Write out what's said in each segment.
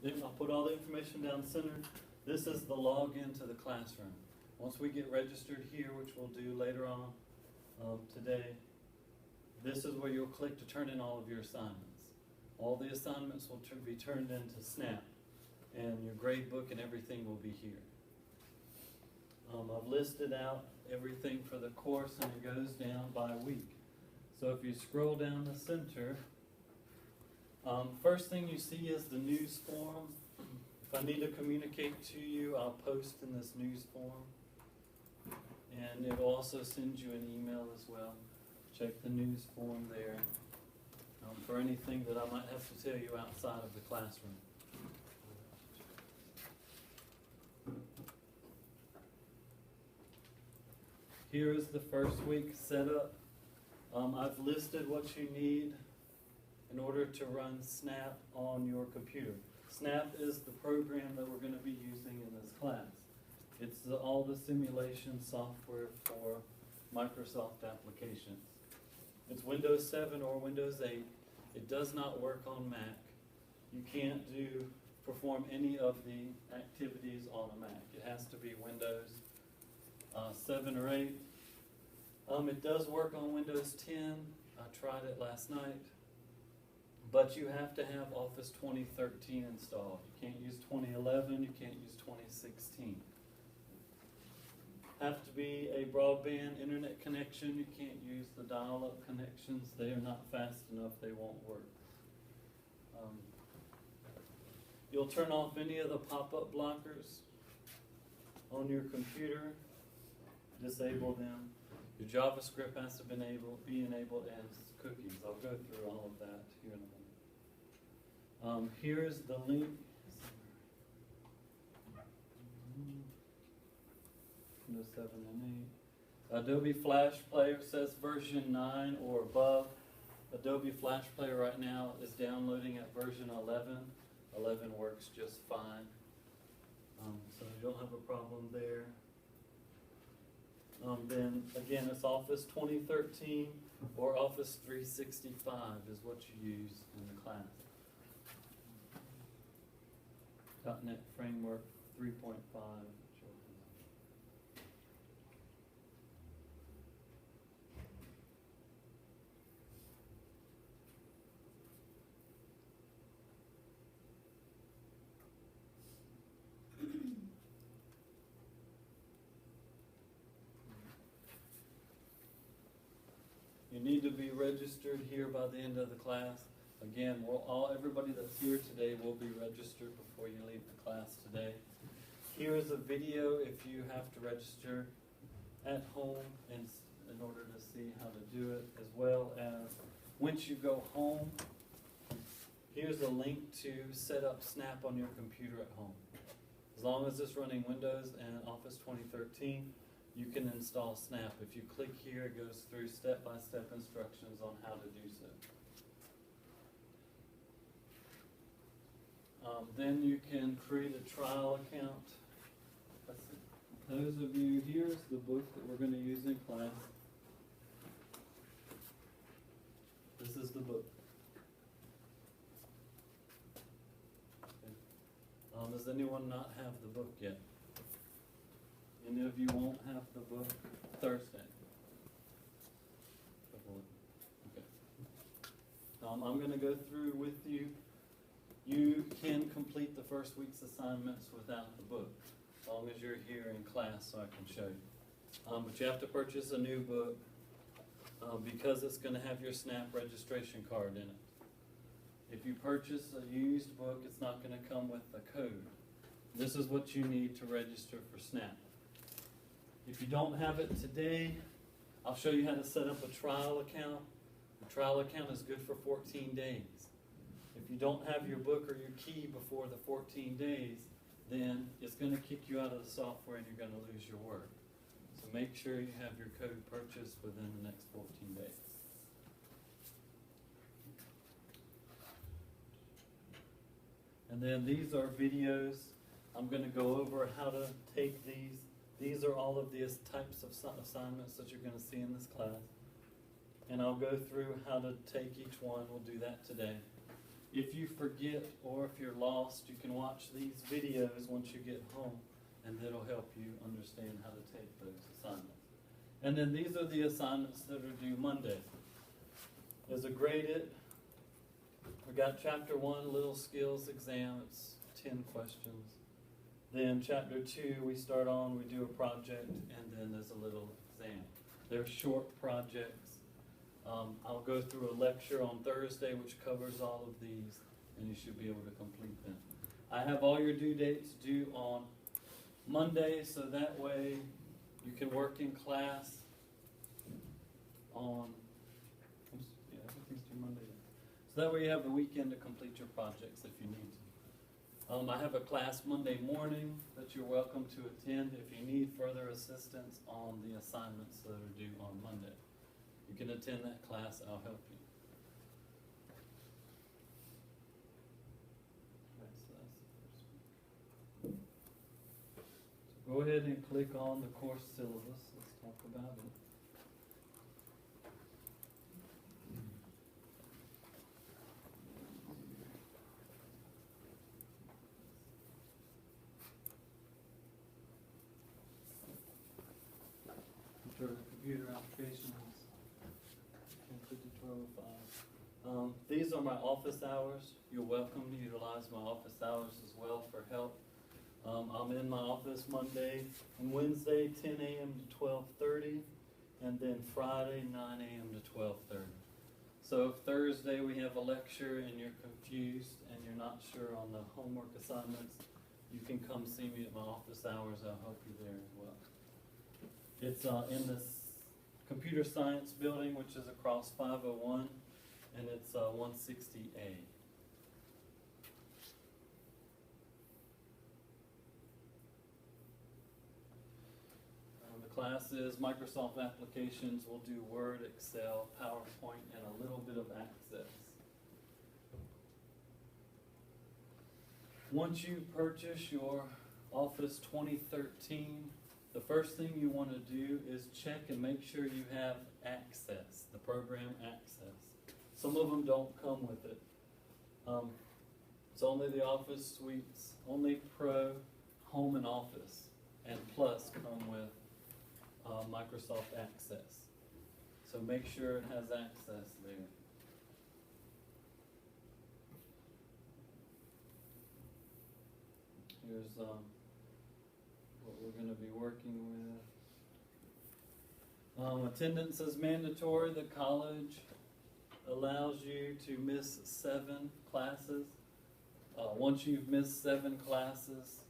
Then I'll put all the information down center. This is the login to the classroom. Once we get registered here, which we'll do later on today, this is where you'll click to turn in all of your assignments. All the assignments will be turned into Snap, and your grade book and everything will be here. I've listed out everything for the course, and it goes down by week. So if you scroll down the center, first thing you see is the news form. If I need to communicate to you, I'll post in this news form. And it will also send you an email as well. Check the news form there for anything that I might have to tell you outside of the classroom. Here is the first week setup. I've listed what you need in order to run Snap on your computer. Snap is the program that we're going to be using in this class. It's all the simulation software for Microsoft applications. It's Windows 7 or Windows 8. It does not work on Mac. You can't perform any of the activities on a Mac. It has to be Windows 7 or 8. It does work on Windows 10. I tried it last night. But you have to have Office 2013 installed. You can't use 2011, you can't use 2016. Have to be a broadband internet connection. You can't use the dial-up connections. They are not fast enough, they won't work. You'll turn off any of the pop-up blockers on your computer, disable them. Your JavaScript has to be enabled as cookies. I'll go through all of that here in a minute. Here's the link. Windows 7 and 8. Adobe Flash Player says version 9 or above. Adobe Flash Player right now is downloading at version 11. 11 works just fine. So you don't have a problem there. Then again, it's Office 2013 or Office 365 is what you use in the class. .NET Framework 3.5. You need to be registered here by the end of the class. Again, everybody that's here today will be registered before you leave the class today. Here is a video if you have to register at home in order to see how to do it, as well as once you go home, here's a link to set up Snap on your computer at home. As long as it's running Windows and Office 2013, you can install Snap. If you click here, it goes through step-by-step instructions on how to do so. Then you can create a trial account. Those of you, here's the book that we're going to use in class. This is the book. Okay. Does anyone not have the book yet? Any of you won't have the book Thursday? Okay. I'm going to go through with you. You can complete the first week's assignments without the book, as long as you're here in class so I can show you. But you have to purchase a new book because it's going to have your Snap registration card in it. If you purchase a used book, it's not going to come with a code. This is what you need to register for Snap. If you don't have it today, I'll show you how to set up a trial account. The trial account is good for 14 days. If you don't have your book or your key before the 14 days, then it's going to kick you out of the software and you're going to lose your work. So make sure you have your code purchased within the next 14 days. And then these are videos. I'm going to go over how to take these. These are all of these types of assignments that you're going to see in this class. And I'll go through how to take each one. We'll do that today. If you forget or if you're lost, you can watch these videos once you get home, and it'll help you understand how to take those assignments. And then these are the assignments that are due Monday. There's a graded, we got chapter 1, little skills exam, it's 10 questions. Then chapter 2, we start on, we do a project, and then there's a little exam. They're short projects. I'll go through a lecture on Thursday which covers all of these, and you should be able to complete them. I have all your due dates due on Monday, so that way you can work in class on, everything's due Monday. So that way you have the weekend to complete your projects if you need to. I have a class Monday morning that you're welcome to attend if you need further assistance on the assignments that are due on Monday. You can attend that class, I'll help you. Okay, so that's the first one. So go ahead and click on the course syllabus, let's talk about it. Computer applications, 1050, 1205. These are my office hours. You're welcome to utilize my office hours as well for help. I'm in my office Monday and Wednesday, 10 a.m. to 12:30, and then Friday, 9 a.m. to 12:30. So if Thursday we have a lecture and you're confused and you're not sure on the homework assignments, you can come see me at my office hours. I'll help you there as well. It's in this computer science building, which is across 501, and it's 160A. The class is Microsoft applications. We'll do Word, Excel, PowerPoint, and a little bit of Access. Once you purchase your Office 2013, the first thing you want to do is check and make sure you have Access, the program Access. Some of them don't come with it. It's only the Office suites, only Pro, Home, and Office, and Plus come with Microsoft Access. So make sure it has Access there. Here's what we're going to be working with. Attendance is mandatory. The college allows you to miss 7 classes. Once you've missed 7 classes,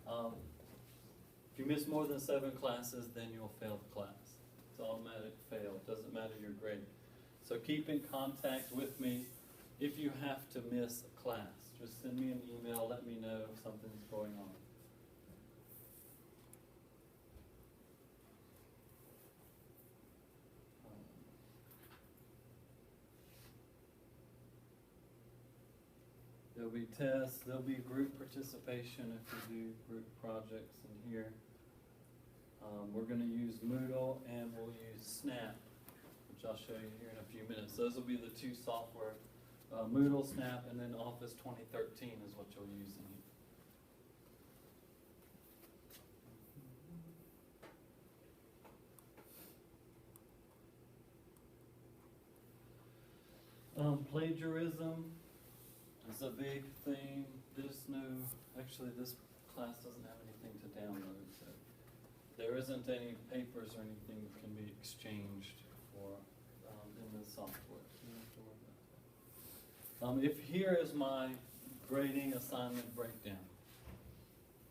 if you miss more than 7 classes, then you'll fail the class. It's automatic fail. It doesn't matter your grade. So keep in contact with me if you have to miss a class. Just send me an email. Let me know if something's going on. There'll be tests, there'll be group participation if we do group projects in here. We're going to use Moodle and we'll use Snap, which I'll show you here in a few minutes. Those will be the 2 software, Moodle, Snap, and then Office 2013 is what you'll use in here. Plagiarism is a big thing. Actually this class doesn't have anything to download, so there isn't any papers or anything that can be exchanged for in the software. You don't have to worry about that. If here is my grading assignment breakdown.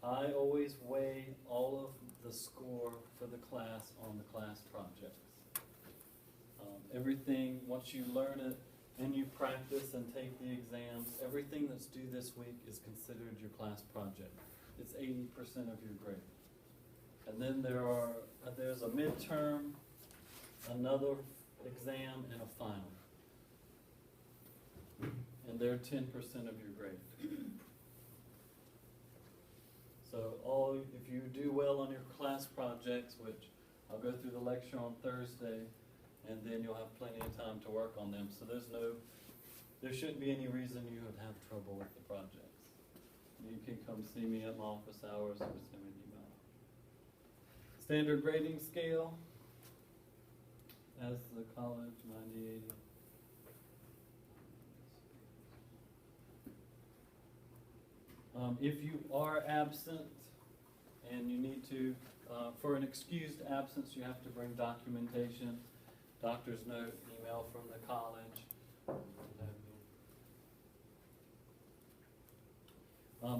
I always weigh all of the score for the class on the class projects. Everything, once you learn it, and you practice and take the exams, everything that's due this week is considered your class project. It's 80% of your grade. And then there's a midterm, another exam, and a final. And they're 10% of your grade. So if you do well on your class projects, which I'll go through the lecture on Thursday, and then you'll have plenty of time to work on them. So there's no there shouldn't be any reason you would have trouble with the projects. You can come see me at my office hours or send me an email. Standard grading scale, as the college, 90, 80. If you are absent and you need to, for an excused absence, you have to bring documentation, doctor's note, email from the college.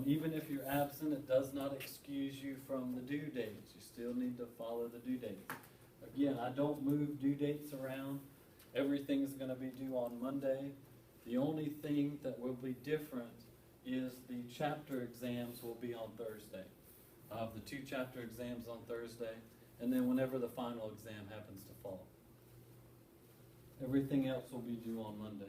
Even if you're absent, it does not excuse you from the due dates. You still need to follow the due dates. Again, I don't move due dates around. Everything's going to be due on Monday. The only thing that will be different is the chapter exams will be on Thursday. I have the 2 chapter exams on Thursday, and then whenever the final exam happens to fall. Everything else will be due on Monday.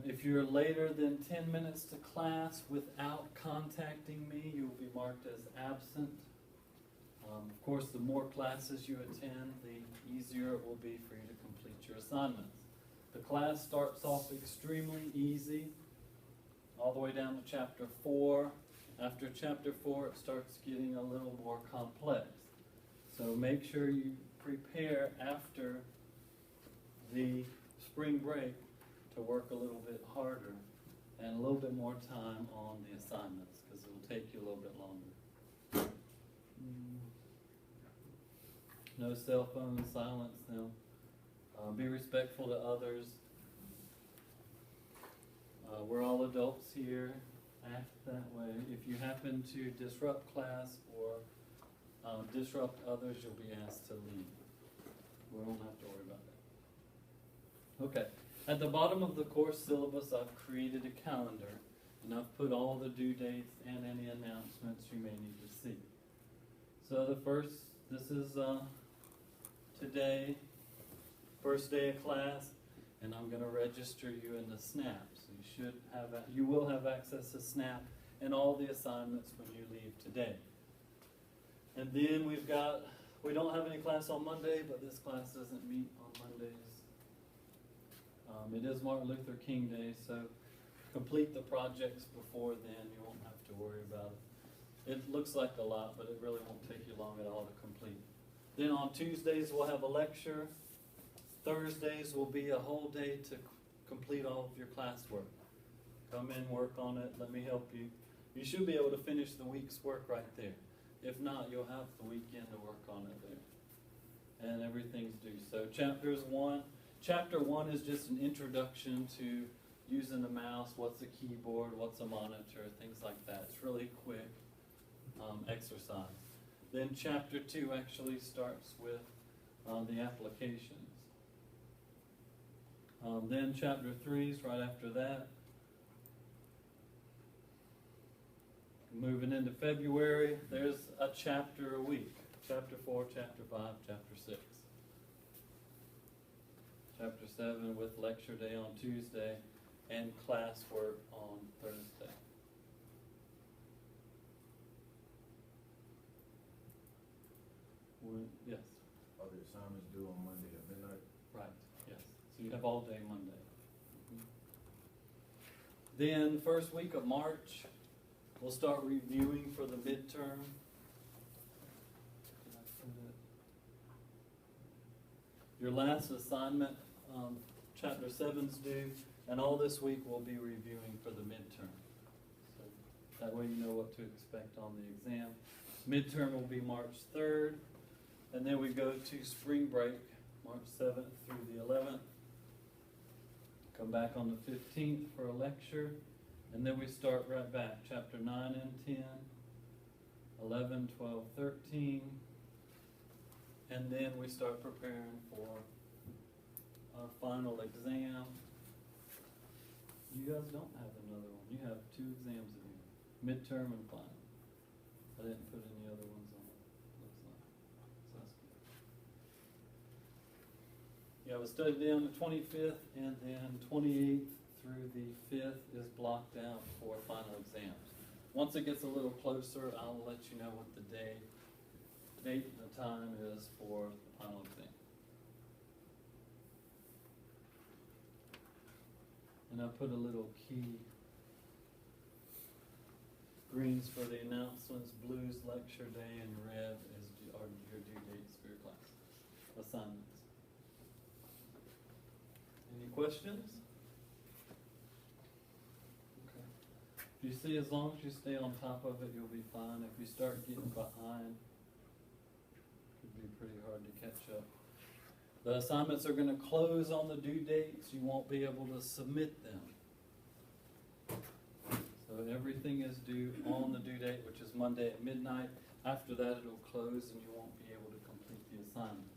If you're later than 10 minutes to class without contacting me, you'll be marked as absent. Of course, the more classes you attend, the easier it will be for you to complete your assignments. The class starts off extremely easy, all the way down to chapter 4. After chapter 4, it starts getting a little more complex. So make sure you prepare after the spring break to work a little bit harder and a little bit more time on the assignments, because it will take you a little bit longer. No cell phone, silence them. Be respectful to others. We're all adults here. Act that way. If you happen to disrupt class or disrupt others, you'll be asked to leave. We won't have to worry about that. Okay. At the bottom of the course syllabus, I've created a calendar, and I've put all the due dates and any announcements you may need to see. So this is today, first day of class, and I'm going to register you in the SNAP. So you will have access to SNAP and all the assignments when you leave today. And then we don't have any class on Monday, but this class doesn't meet on Mondays. It is Martin Luther King Day, so complete the projects before then. You won't have to worry about it. It looks like a lot, but it really won't take you long at all to complete. Then on Tuesdays, we'll have a lecture. Thursdays will be a whole day to complete all of your classwork. Come in, work on it, let me help you. You should be able to finish the week's work right there. If not, you'll have the weekend to work on it there. And everything's due. So Chapter 1 is just an introduction to using the mouse, what's a keyboard, what's a monitor, things like that. It's really quick exercise. Then Chapter 2 actually starts with the applications. Then Chapter 3 is right after that. Moving into February, there's a chapter a week. Chapter 4, Chapter 5, Chapter 6. Chapter 7 with lecture day on Tuesday and classwork on Thursday. Yes? Are the assignments due on Monday at midnight? Right, yes. So you have all day Monday. Then first week of March, we'll start reviewing for the midterm. Your last assignment, Chapter 7's due, and all this week we'll be reviewing for the midterm. So that way you know what to expect on the exam. Midterm will be March 3rd, and then we go to spring break, March 7th through the 11th. Come back on the 15th for a lecture, and then we start right back, Chapter 9 and 10, 11, 12, 13, and then we start preparing for our final exam. You guys don't have another one. You have 2 exams in here, midterm and final. I didn't put any other ones on it, looks like. So that's good. You have a study day on the 25th, and then 28th through the 5th is blocked out for final exams. Once it gets a little closer, I'll let you know what the date and the time is for the final exam. And I put a little key. Greens for the announcements, blues lecture day, and red are your due dates for your class assignments. Any questions? Okay. You see, as long as you stay on top of it, you'll be fine. If you start getting behind, it'd be pretty hard to catch up. The assignments are going to close on the due dates. You won't be able to submit them. So everything is due on the due date, which is Monday at midnight. After that, it'll close and you won't be able to complete the assignment.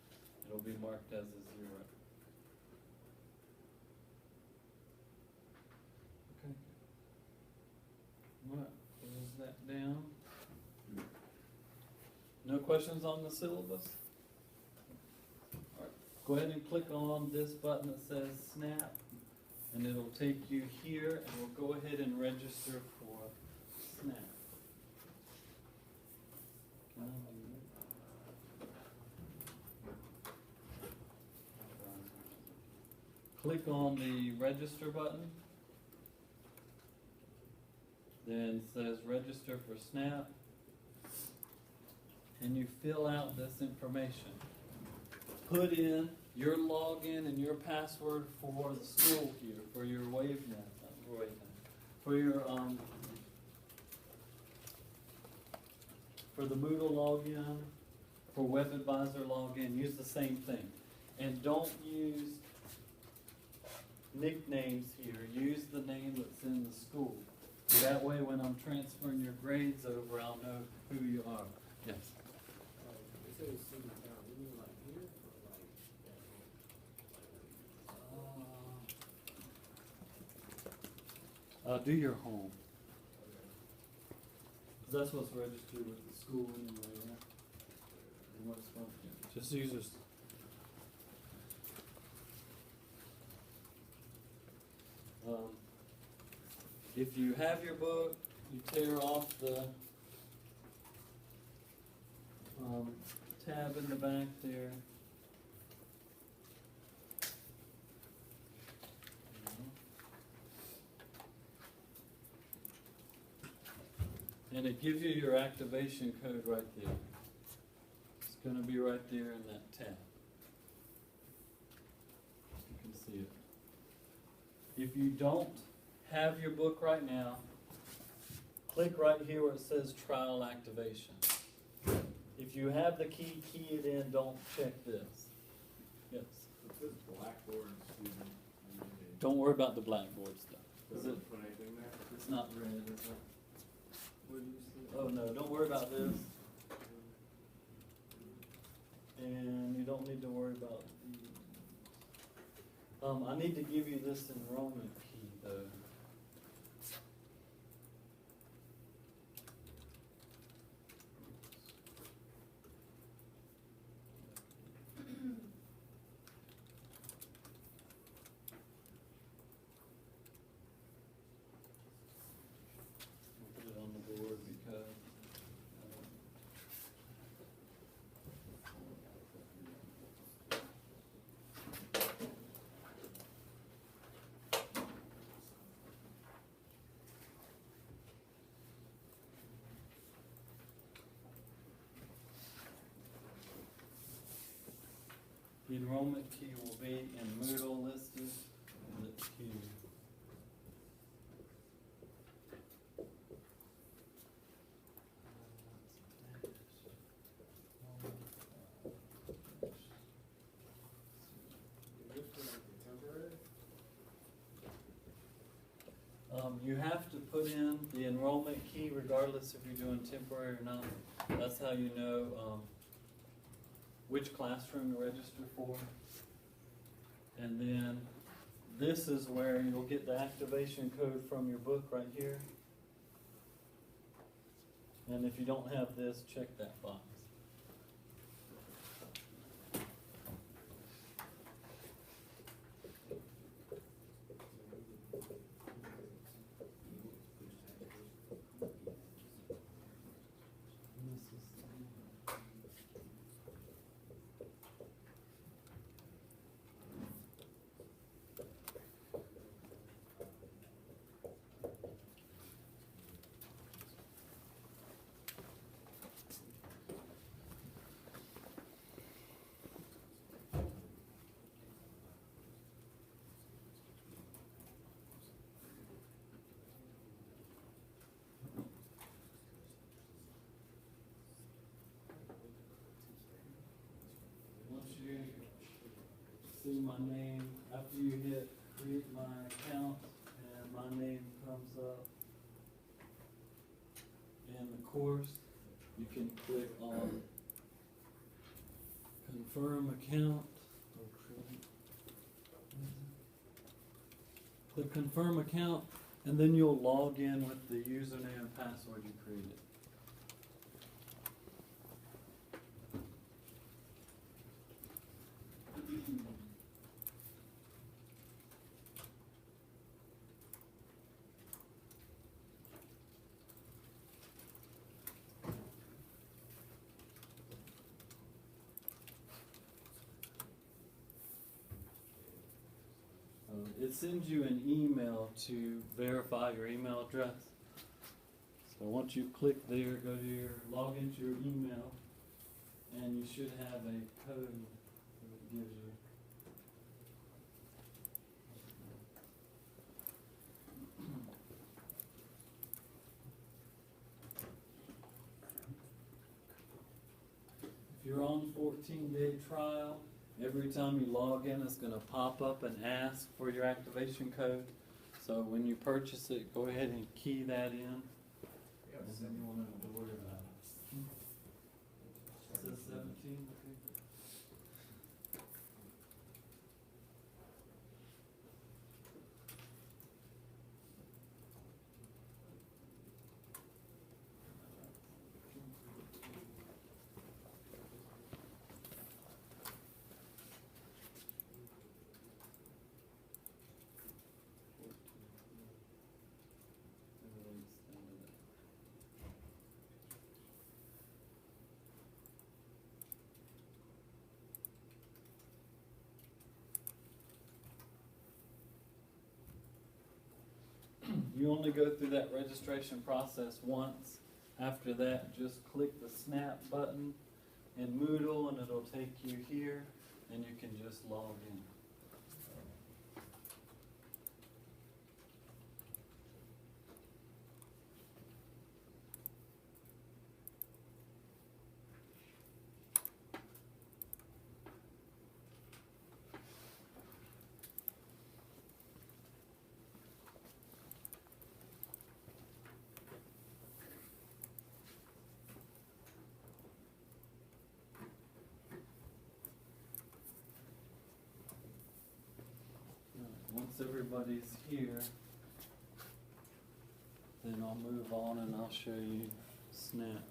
It'll be marked as a 0. Okay. All right, close that down. No questions on the syllabus? All right, go ahead and click on this button that says Snap. And it'll take you here, and we'll go ahead and register for SNAP. Click on the register button. Then it says register for SNAP. And you fill out this information. Put in your login and your password for the school here, for your WaveNet, for your for the Moodle login, for WebAdvisor login. Use the same thing, and don't use nicknames here. Use the name that's in the school. That way, when I'm transferring your grades over, I'll know who you are. Yes. It says city town. You mean like here or like? Do your home. Cause that's what's registered with the school anyway, right? And what's going on. Just use this. If you have your book, you tear off the tab in the back there. And it gives you your activation code right there. It's going to be right there in that tab. You can see it. If you don't have your book right now, click right here where it says trial activation. If you have the key, key it in, don't check this. Yes? It says Blackboard student. Don't worry about the Blackboard stuff. Is it? Put anything there? It's not red, is it? Where do you see it? Oh no, don't worry about this. And you don't need to worry about these. I need to give you this enrollment key though. I'll put it on the board because the enrollment key will be in Moodle listed, and it's here. Is this for like the temporary? You have to put in the enrollment key regardless if you're doing temporary or not. That's how you know which classroom to register for. And then this is where you'll get the activation code from your book right here. And if you don't have this, check that box. see my name, after you hit create my account, and my name comes up in the course, you can click on confirm account. Click confirm account, and then you'll log in with the username and password you created. It sends you an email to verify your email address. So once you click there, go to your, log into your email, and you should have a code that it gives you. If you're on 14-day trial, every time you log in, it's going to pop up and ask for your activation code. So when you purchase it, go ahead and key that in. Yeah, And then you won't have to worry about it. It says 17. You only go through that registration process once. After that, just click the snap button in Moodle and it'll take you here and you can just log in. Once everybody's here, then I'll move on and I'll show you Snap.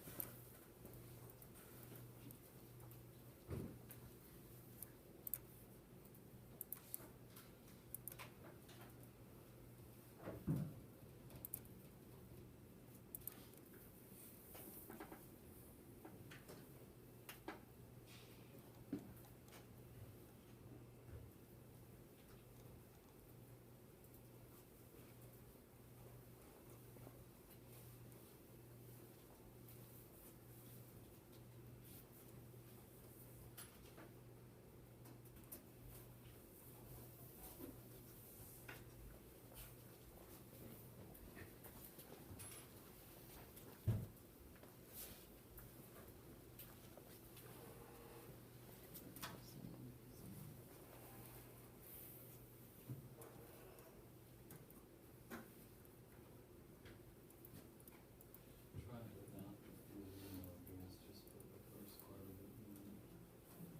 Try it without the email address, just put the first part of it in. Just put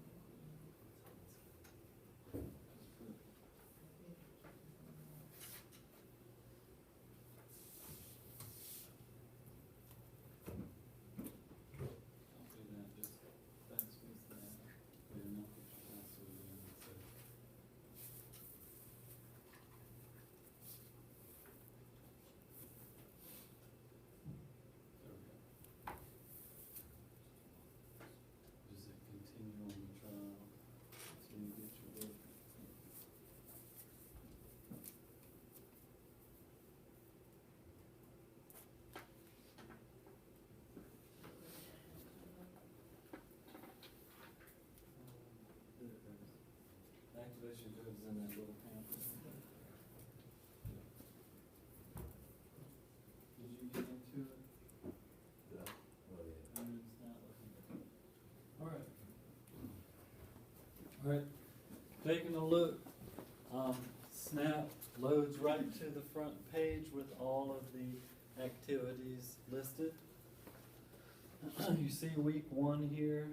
Don't do that, just backspace that, put in that, put your password in, and save. There we go. Does it continue on the trial until you get your book? There it goes. The activation code is in that little pamphlet. Did you get into it? Yeah. Oh, yeah. It's not looking good. All right. All right. taking a look, Snap loads right to the front page with all of the activities listed. You see week 1 here.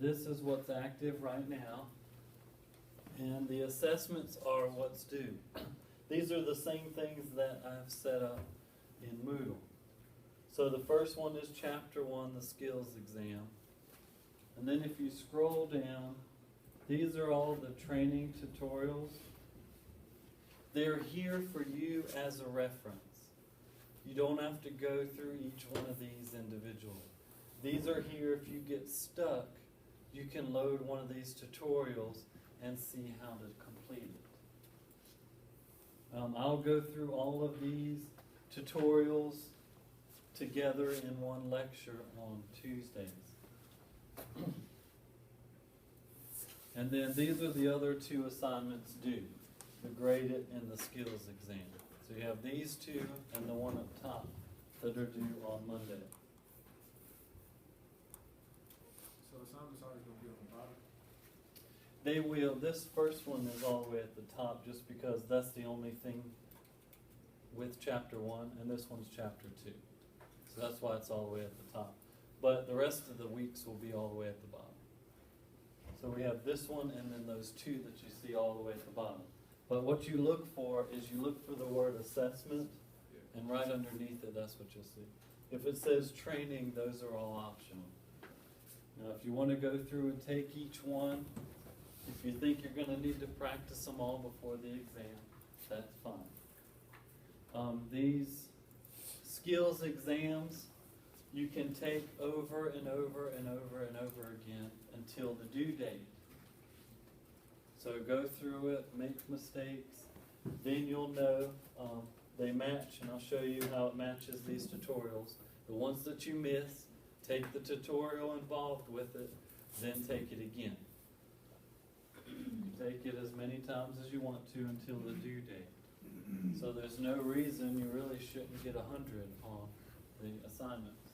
This is what's active right now. And the assessments are what's due. These are the same things that I've set up in Moodle. So the first one is Chapter 1, the skills exam. And then if you scroll down, these are all the training tutorials. They're here for you as a reference. You don't have to go through each one of these individually. These are here if you get stuck, you can load one of these tutorials and see how to complete it. I'll go through all of these tutorials together in one lecture on Tuesdays. And then these are the other 2 assignments due, the graded and the skills exam. So you have these 2 and the one up top that are due on Monday. So assignments always gonna be on the bottom? They will, this first one is all the way at the top just because that's the only thing with Chapter 1, and this one's Chapter 2. So that's why it's all the way at the top. But the rest of the weeks will be all the way at the bottom. So we have this one and then those 2 that you see all the way at the bottom. But what you look for is you look for the word assessment, and right underneath it, that's what you'll see. If it says training, those are all optional. Now, if you want to go through and take each one, if you think you're going to need to practice them all before the exam, that's fine. These skills exams, you can take over and over and over and over again until the due date. So go through it, make mistakes, then you'll know they match, and I'll show you how it matches these tutorials. The ones that you miss, take the tutorial involved with it, then take it again. Take it as many times as you want to until the due date. So there's no reason you really shouldn't get 100 on the assignments.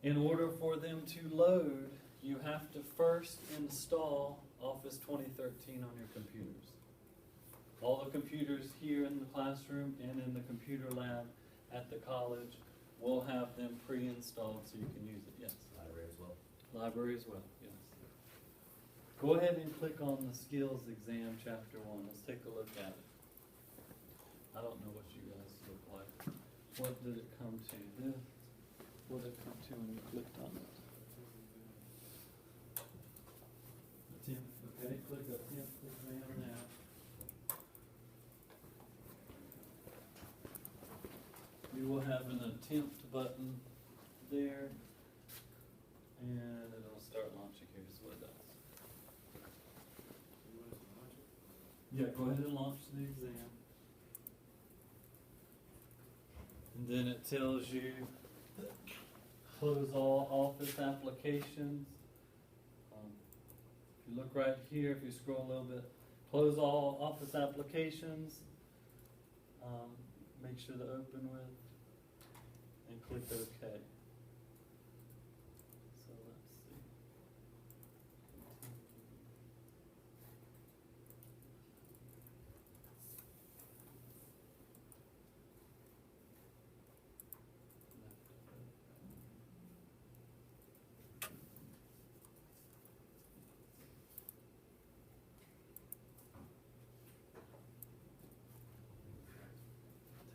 In order for them to load, you have to first install Office 2013 on your computers. All the computers here in the classroom and in the computer lab at the college will have them pre-installed so you can use it. Yes? Library as well. Library as well, yes. Go ahead and click on the skills exam, Chapter 1. Let's take a look at it. I don't know what you guys look like. What did it come to? This. What did it come to when you clicked on it? The 10th. Okay, click the 10th exam now. You will have an attempt button there, and it'll start launching. Here's what it does. Yeah, go ahead and launch the exam. And then it tells you close all Office applications. If you look right here, if you scroll a little bit, close all Office applications. Make sure to open with, and click OK. So let's see.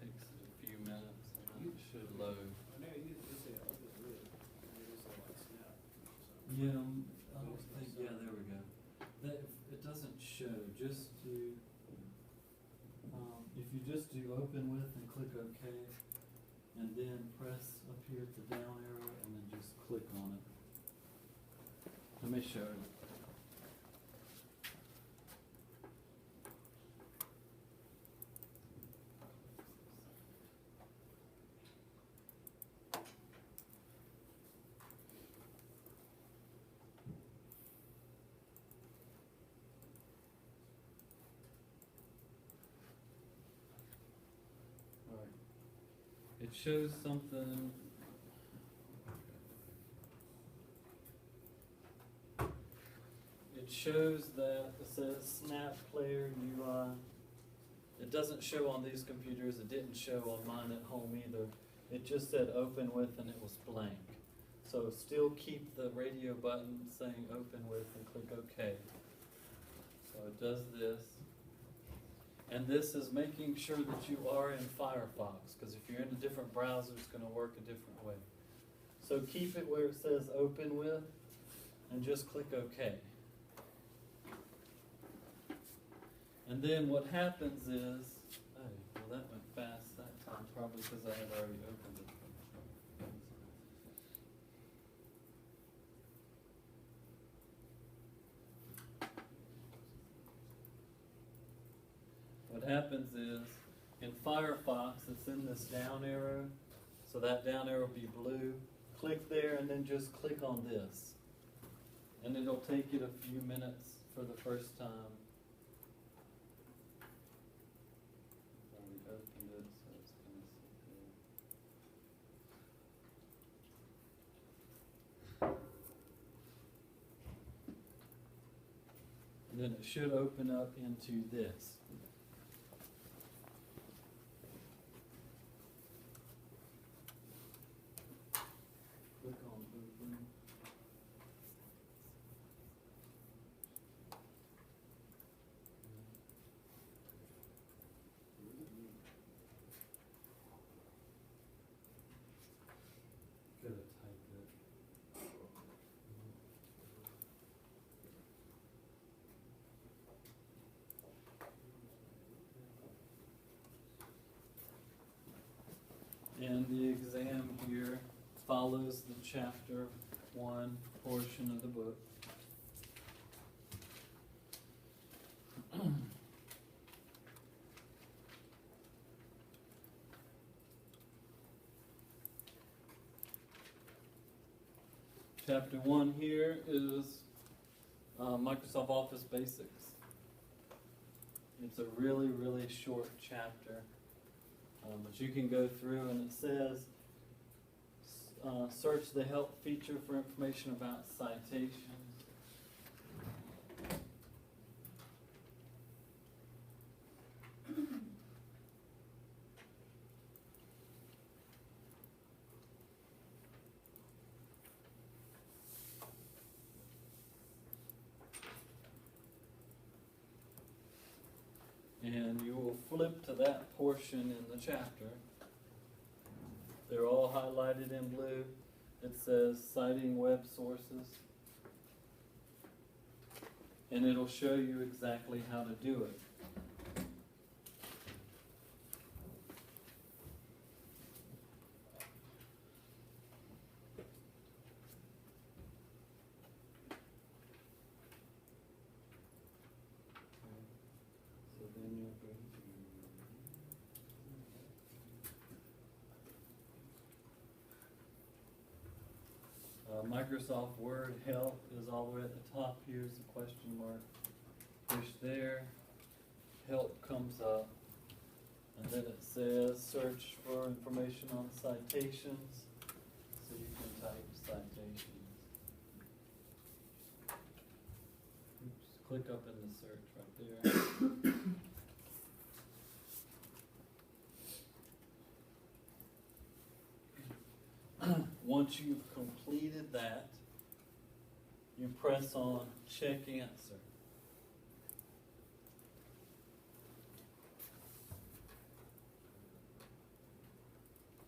Takes it a few minutes and then it should load. I know you said open with, and then it said like snap. Yeah, I don't think, yeah, there we go. That, it doesn't show, just do, if you just do open with and click OK, and then press up here at the down arrow and then just click on it. Let me show you. It shows something. shows that it says Snap Player UI. It doesn't show on these computers, it didn't show on mine at home either. It just said open with and it was blank. So still keep the radio button saying open with and click OK. So it does this. And this is making sure that you are in Firefox, because if you're in a different browser, it's going to work a different way. So keep it where it says open with and just click OK. And then what happens is, oh, well that went fast that time, probably because I had already opened it. What happens is, in Firefox, it's in this down arrow, so that down arrow will be blue. Click there and then just click on this. And it'll take it a few minutes for the first time. I've already opened it, so it's going to sit there. And then it should open up into this. Click on open. Gotta type it. And the exam here follows the chapter 1 portion of the book. Chapter 1 here is Microsoft Office Basics. It's a really, really short chapter, but you can go through and it says, search the help feature for information about citations. And you will flip to that portion in the chapter. They're all highlighted in blue. It says citing web sources. And it'll show you exactly how to do it. So then you'll go Microsoft Word help is all the way at the top. Here's the question mark. Push there. Help comes up. And then it says search for information on citations. So you can type citations. Oops, click up in the search right there. Once you've completed that, you press on check answer.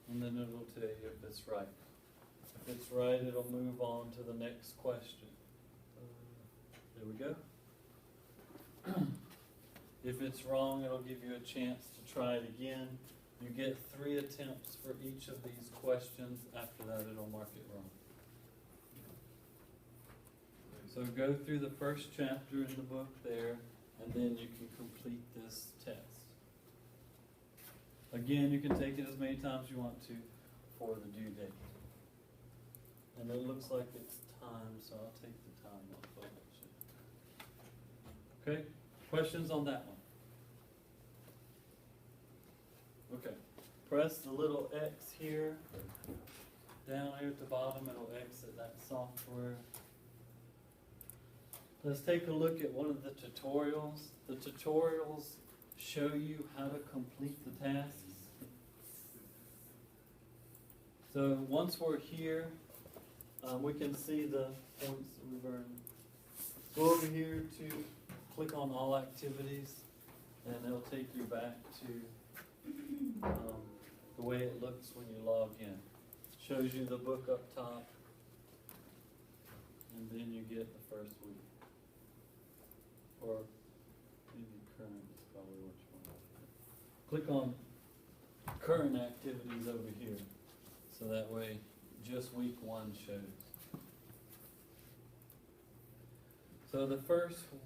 And then it'll tell you if it's right. If it's right, it'll move on to the next question. There we go. If it's wrong, it'll give you a chance to try it again. You get 3 attempts for each of these questions. After that, it'll mark it wrong. So go through the first chapter in the book there, and then you can complete this test. Again, you can take it as many times you want to for the due date. And it looks like it's time, so I'll take the time off of it. Okay, questions on that one? Okay, press the little X here, down here at the bottom, it'll exit that software. Let's take a look at one of the tutorials. The tutorials show you how to complete the tasks. So once we're here, we can see the points that we've earned. Go over here to click on all activities, and it'll take you back to the way it looks when you log in. Shows you the book up top, and then you get the first week. Or maybe current is probably what you want. Click on current activities over here, so that way just week 1 shows. So the first one,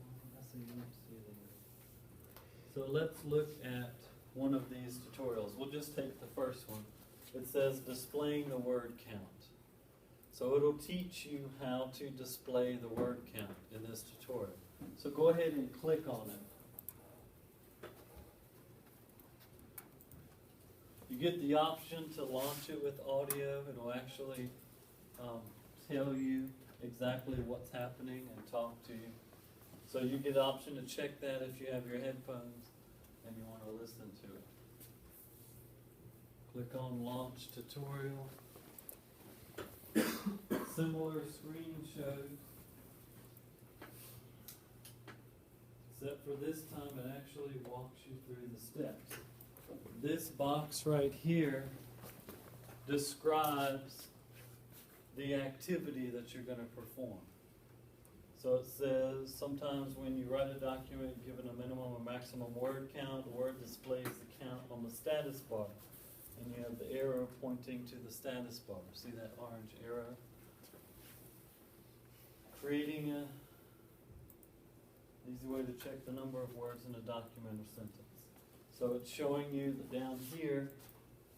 so let's look at one of these tutorials. We'll just take the first one. It says displaying the word count. So it'll teach you how to display the word count in this tutorial. So go ahead and click on it. You get the option to launch it with audio. It'll actually tell you exactly what's happening and talk to you. So you get the option to check that if you have your headphones and you want to listen to it. Click on Launch Tutorial. Similar screen shows, except for this time it actually walks you through the steps. This box right here describes the activity that you're going to perform. So it says sometimes when you write a document given a minimum or maximum word count, the word displays the count on the status bar. And you have the arrow pointing to the status bar. See that orange arrow? Creating a easy way to check the number of words in a document or sentence. So it's showing you that down here,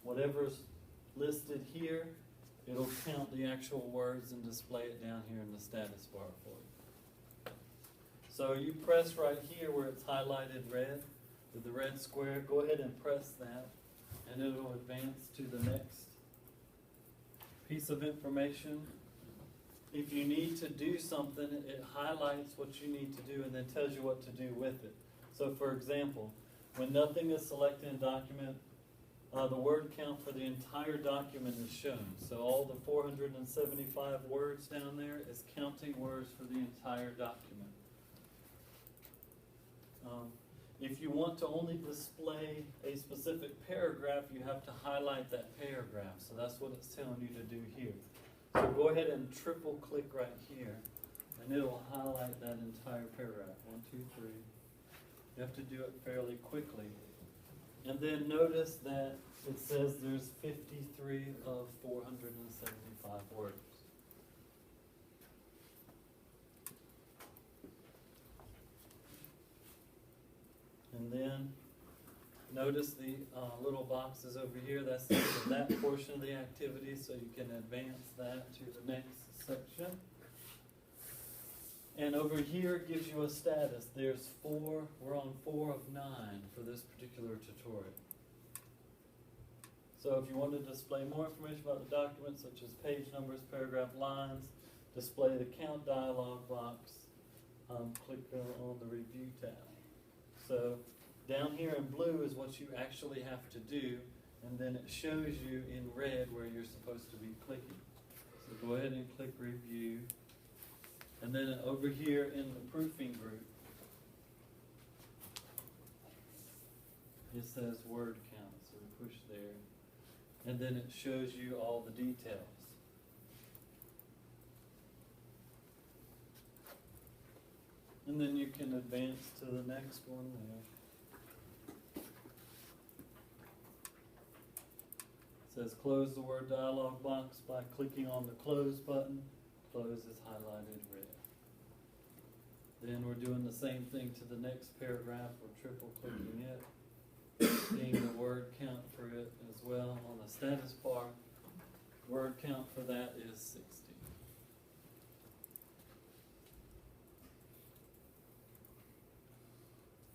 whatever's listed here, it'll count the actual words and display it down here in the status bar for you. So you press right here where it's highlighted red, with the red square, go ahead and press that, and it'll advance to the next piece of information. If you need to do something, it highlights what you need to do and then tells you what to do with it. So for example, when nothing is selected in a document, the word count for the entire document is shown. So all the 475 words down there is counting words for the entire document. If you want to only display a specific paragraph, you have to highlight that paragraph. So that's what it's telling you to do here. So go ahead and triple click right here, and it'll highlight that entire paragraph. 1, 2, 3. You have to do it fairly quickly. And then notice that it says there's 53 of 475 words. And then notice the little boxes over here. That's that portion of the activity, so you can advance that to the next section. And over here it gives you a status. There's 4, we're on 4 of 9 for this particular tutorial. So if you want to display more information about the document, such as page numbers, paragraph lines, display the count dialog box, click on the review tab. So down here in blue is what you actually have to do, and then it shows you in red where you're supposed to be clicking. So go ahead and click review. And then over here in the proofing group, it says word count, so we push there. And then it shows you all the details. And then you can advance to the next one there. It says close the word dialog box by clicking on the close button. Close is highlighted red. Then we're doing the same thing to the next paragraph. We're triple clicking it. Seeing the word count for it as well on the status bar. Word count for that is 60.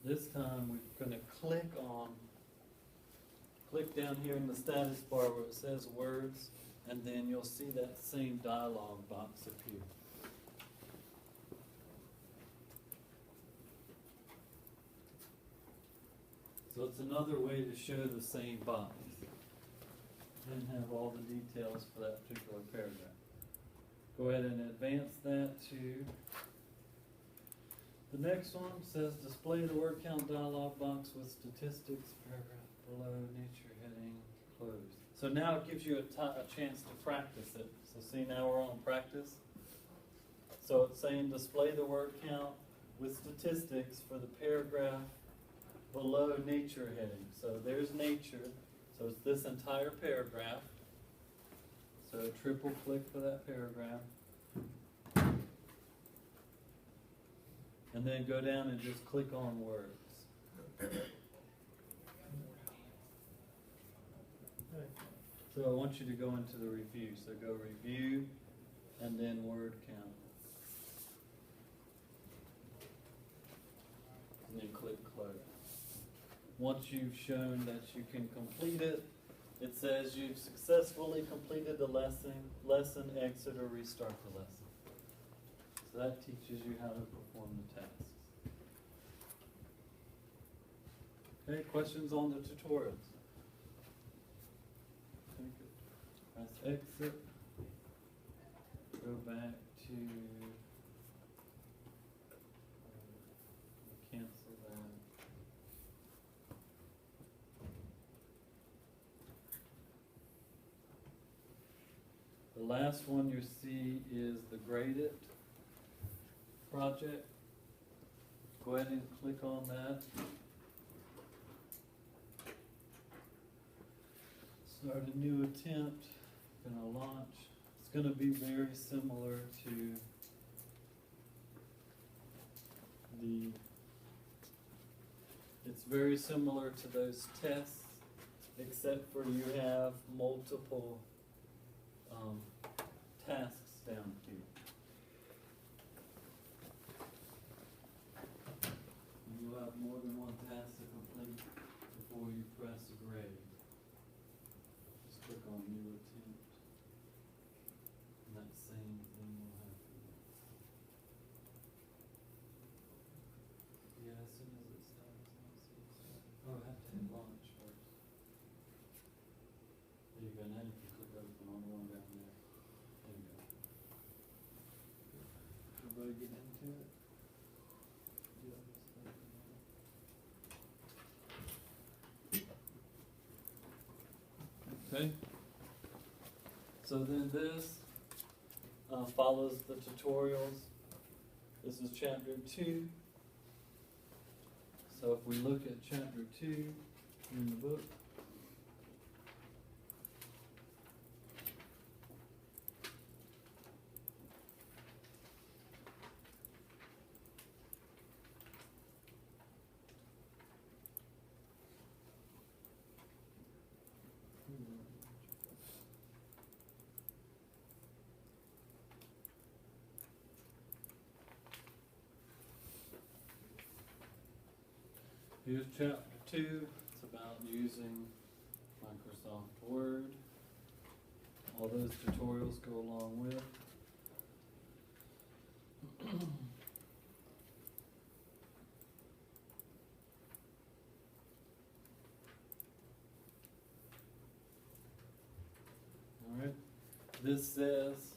This time we're going to click down here in the status bar where it says words, and then you'll see that same dialog box appear. So it's another way to show the same box and have all the details for that particular paragraph. Go ahead and advance that to the next one. Says display the word count dialog box with statistics, paragraph below, nature heading, closed. So now it gives you a chance to practice it. So see, now we're on practice. So it's saying display the word count with statistics for the paragraph below nature heading. So there's nature. So it's this entire paragraph. So triple click for that paragraph. And then go down and just click on words. So I want you to go into the review. So go review and then word count. And then click close. Once you've shown that you can complete it, it says you've successfully completed the lesson, exit or restart the lesson. So that teaches you how to perform the tasks. Okay, questions on the tutorials? Okay, good. Press exit. Go back to cancel that. The last one you see is the Grade It project. Go ahead and click on that. Start a new attempt. Gonna launch. It's gonna be very similar to it's very similar to those tests, except for you have multiple tasks down here. You will have more than one task to complete before you press grade. Just click on new attempt. And that same thing will happen. Yeah, as soon as it starts, I'll see it start. Oh, I have to hit launch first. There you go. Now you can click open on the one down there. There you go. Everybody get into it? Okay. So then this follows the tutorials. This is chapter 2. So if we look at chapter 2 in the book, here's chapter 2. It's about using Microsoft Word. All those tutorials go along with. All right. This says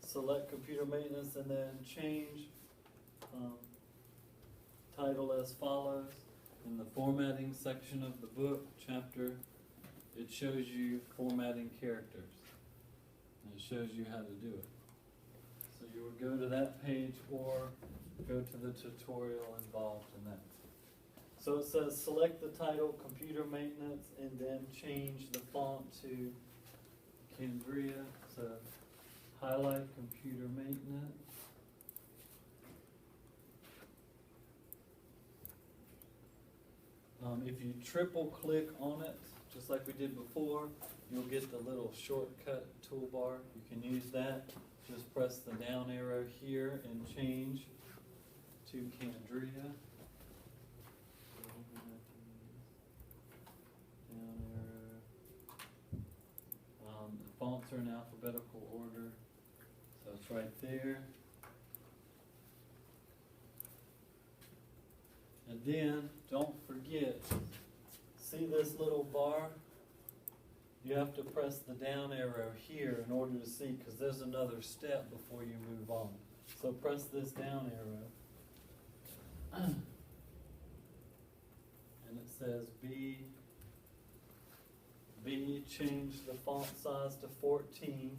select computer maintenance and then change title as follows. In the formatting section of the book, chapter, it shows you formatting characters. And it shows you how to do it. So you would go to that page or go to the tutorial involved in that. So it says select the title, computer maintenance, and then change the font to Cambria. So highlight computer maintenance. If you triple click on it, just like we did before, you'll get the little shortcut toolbar. You can use that. Just press the down arrow here and change to Cambria. Down arrow. The fonts are in alphabetical order, so it's right there. And then, don't forget see this little bar? You have to press the down arrow here in order to see, because there's another step before you move on. So press this down arrow. And it says change the font size to 14.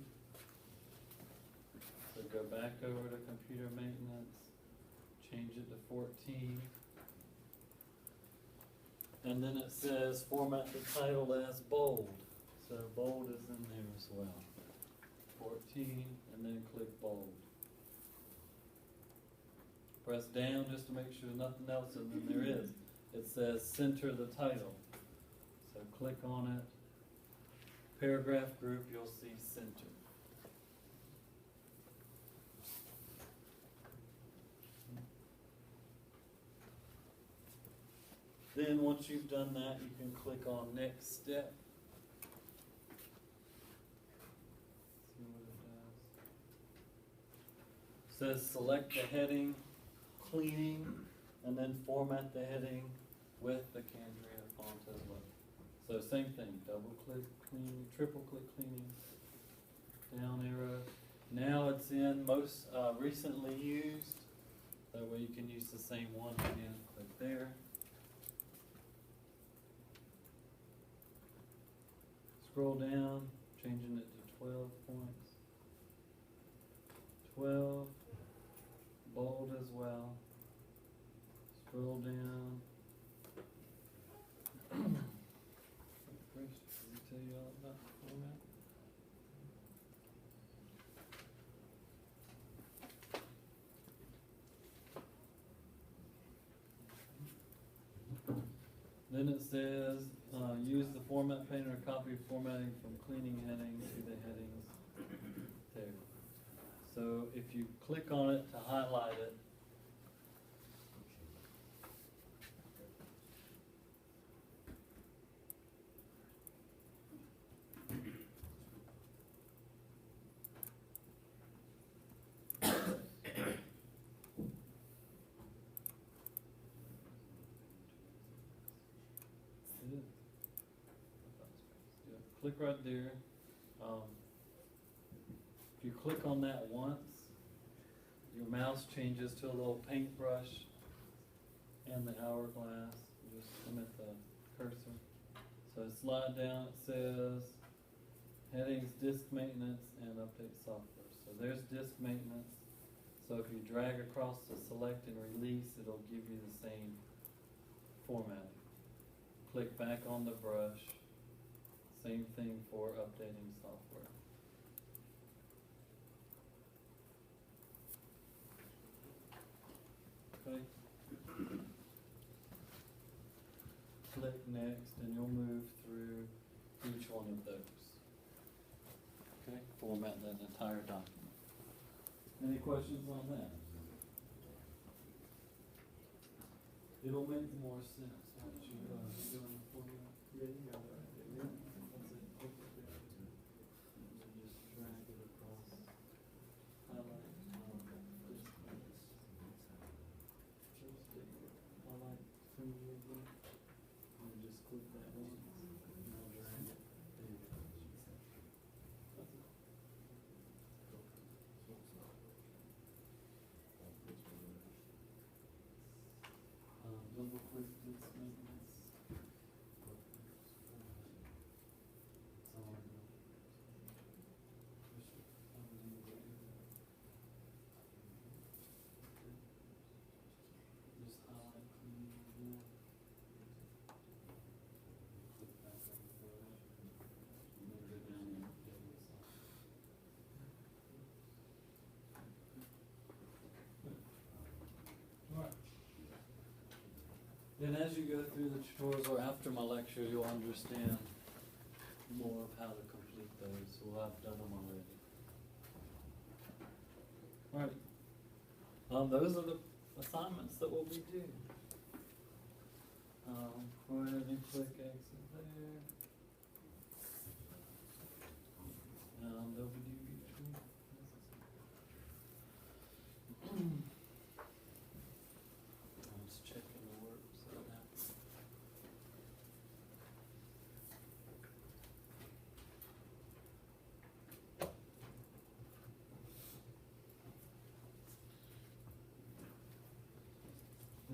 So go back over to computer maintenance, change it to 14. And then it says format the title as bold. So bold is in there as well. 14, and then click bold. Press down just to make sure nothing else, and then there is. It says center the title. So click on it. Paragraph group, you'll see center. Then once you've done that, you can click on next step. See what it does. Says select the heading, cleaning, and then format the heading with the Cambria font as well. So same thing, double click cleaning, triple click cleaning, down arrow. Now it's in most recently used. That way you can use the same one again. Click there. Scroll down, changing it to 12 points. 12, bold as well. Scroll down. Did he tell you all about the format? Then it says, use the format pane or copy formatting from cleaning headings to the headings there. So if you click on it to highlight it, click right there. If you click on that once, your mouse changes to a little paintbrush and the hourglass. Just limit the cursor. So slide down, it says headings, disk maintenance, and update software. So there's disk maintenance. So if you drag across to select and release, it'll give you the same formatting. Click back on the brush. Same thing for updating software. Okay. Click next and you'll move through each one of those. Okay, format that entire document. Any questions on that? It'll make more sense once you doing the format. Yeah, you got that. Yeah. That's it. Just drag it across. Highlight. Highlight finger again. And just click that once. And I'll drag it. There you go. That's it. Double click this maintenance. Just highlight clean again. Click back on the brush. And then go down and update it. Alright. Then as you go through the tutorials or after my lecture, you'll understand more of how to complete those. So I've done them already. Alright. Those are the assignments that will be due. Go ahead and click exit there. They'll be due each week. I'm just checking the work so that.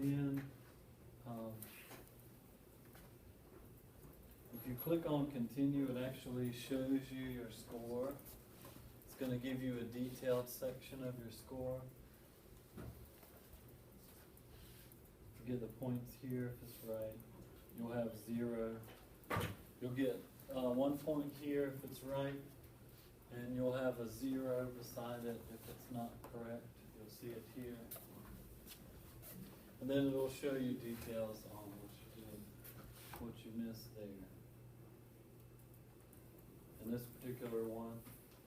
then, if you click on continue, it actually shows you your score. It's gonna give you a detailed section of your score. You get the points here if it's right. You'll have 0. You'll get 1 point here if it's right, and you'll have a 0 beside it if it's not correct. You'll see it here. And then it'll show you details on what you did, what you missed there. And this particular one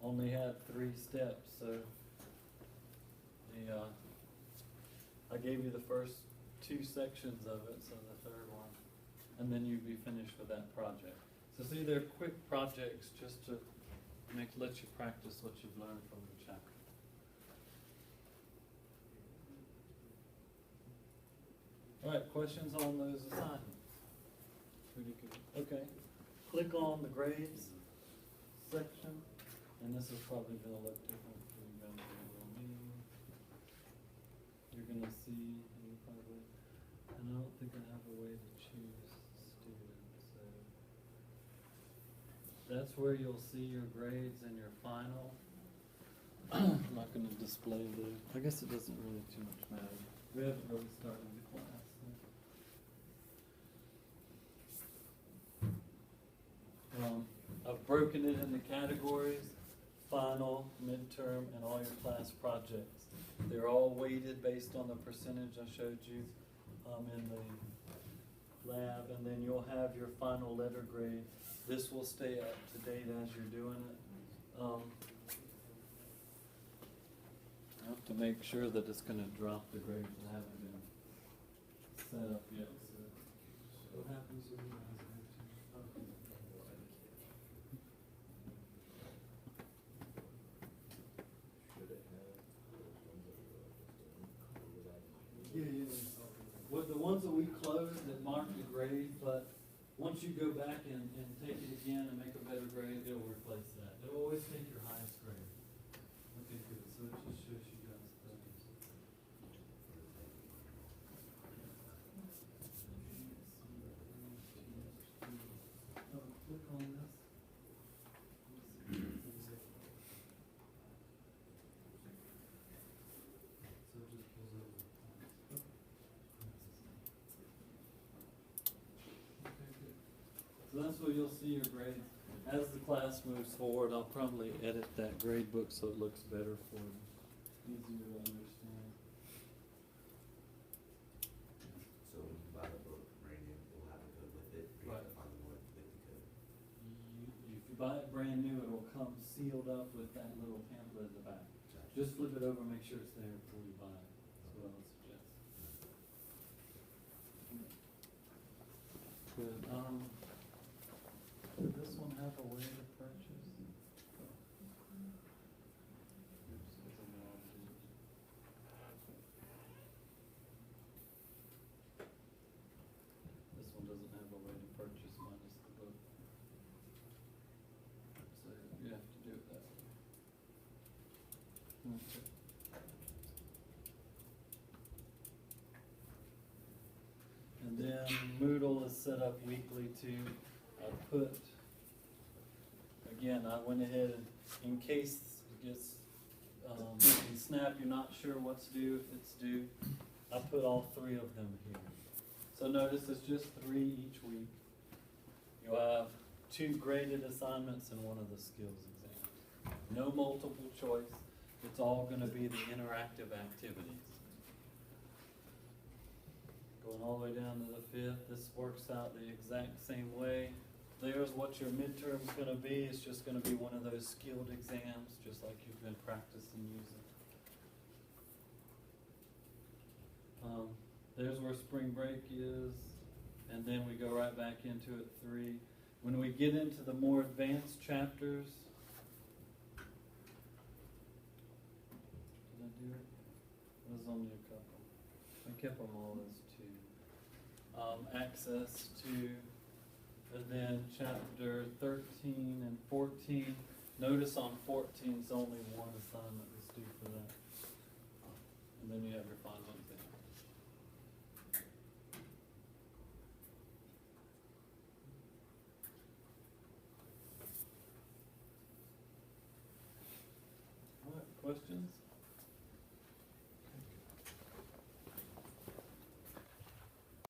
only had 3 steps, so I gave you the first 2 sections of it, so the third one, and then you'd be finished with that project. So see, they're quick projects just to let you practice what you've learned from the chapter. All right, questions on those assignments? Pretty good. Okay. Click on the grades section, and this is probably going to look different for you guys than me. You're going to see, and I don't think I have a way to choose students. So that's where you'll see your grades and your final. I'm not going to display the. I guess it doesn't really too much matter. We haven't really started the class. I've broken it into categories: final, midterm, and all your class projects. They're all weighted based on the percentage I showed you in the lab, and then you'll have your final letter grade. This will stay up to date as you're doing it. I have to make sure that it's going to drop the grades that haven't been set up yet. So what happens when you guys have to? Yeah. Well, the ones that we closed that mark the grade, but once you go back and take it again and make a better grade, it'll replace that. It'll always take your highest grade. Okay, good. So it just shows you guys those. Click on this. So that's where you'll see your grades. As the class moves forward, I'll probably edit that grade book so it looks better for you, easier to understand. So when you buy the book brand new, we'll have a code with it, or you have to find the one with the code? If you buy it brand new, it'll come sealed up with that little pamphlet at the back. Just flip it over and make sure it's there before you buy it. That's what I would suggest. Good. Does this one have a way to purchase? This one doesn't have a way to purchase minus the book. So you have to do it that way. Okay. And then Moodle is set up weekly too. I put, again, I went ahead and in case it gets, in Snap you're not sure what's due, if it's due, I put all 3 of them here. So notice it's just 3 each week. You'll have 2 graded assignments and 1 of the skills exams. No multiple choice. It's all going to be the interactive activities. Going all the way down to the 5th, this works out the exact same way. There's what your midterm's going to be. It's just going to be one of those skilled exams, just like you've been practicing using. There's where spring break is, and then we go right back into it 3. When we get into the more advanced chapters, did I do it? It was only a couple. I kept them all as 2. Access to. And then chapter 13 and 14. Notice on 14 is only 1 assignment that's due for that. And then you have your final exam. questions?